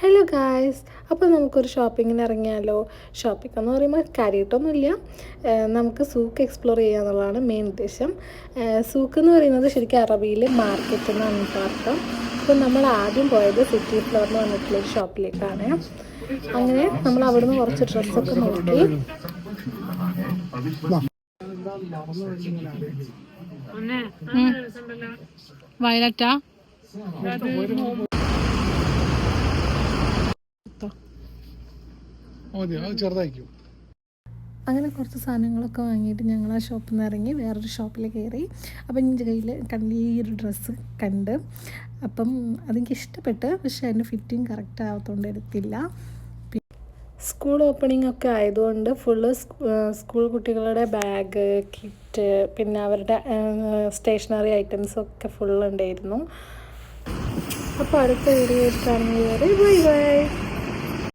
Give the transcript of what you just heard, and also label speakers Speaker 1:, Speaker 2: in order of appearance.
Speaker 1: Hello guys, അപ്പോൾ നമുക്കൊരു ഷോപ്പിങ്ങിന് ഇറങ്ങിയാലോ. ഷോപ്പിംഗ് എന്ന് പറയുമ്പോൾ കാര്യമായിട്ടൊന്നുമില്ല, നമുക്ക് സൂക്ക് എക്സ്പ്ലോർ ചെയ്യുക എന്നുള്ളതാണ് മെയിൻ ഉദ്ദേശം. സൂക്ക് എന്ന് പറയുന്നത് ശരിക്കും അറബിയിൽ മാർക്കറ്റ് എന്നാണ് അർത്ഥം. അപ്പോൾ നമ്മൾ ആദ്യം പോയത് സിറ്റി ഫ്ലോർ എന്ന് പറഞ്ഞിട്ടുള്ളൊരു ഷോപ്പിലേക്കാണ്. അങ്ങനെ നമ്മൾ അവിടുന്ന് കുറച്ച് ഡ്രസ്സൊക്കെ നോക്കി.
Speaker 2: വയലറ്റാ
Speaker 3: ചെറുതായിരിക്കും.
Speaker 1: അങ്ങനെ കുറച്ച് സാധനങ്ങളൊക്കെ വാങ്ങിയിട്ട് ഞങ്ങൾ ആ ഷോപ്പിൽ നിന്ന് ഇറങ്ങി വേറൊരു ഷോപ്പിൽ കയറി. അപ്പം എൻ്റെ കയ്യിൽ കണ്ട് ഈ ഒരു ഡ്രസ്സ് കണ്ട്, അപ്പം അതെനിക്ക് ഇഷ്ടപ്പെട്ട്. പക്ഷേ അതിൻ്റെ ഫിറ്റിങ് കറക്റ്റ് ആവാത്തതുകൊണ്ട് എടുത്തില്ല. സ്കൂൾ ഓപ്പണിംഗ് ഒക്കെ ആയതുകൊണ്ട് ഫുള്ള് സ്കൂൾ കുട്ടികളുടെ ബാഗ്, കിറ്റ്, പിന്നെ അവരുടെ സ്റ്റേഷനറി ഐറ്റംസൊക്കെ ഫുള്ളുണ്ടായിരുന്നു. അപ്പോൾ അടുത്ത വീഡിയോ കാണുന്നത് വരെ ബൈ ബൈ.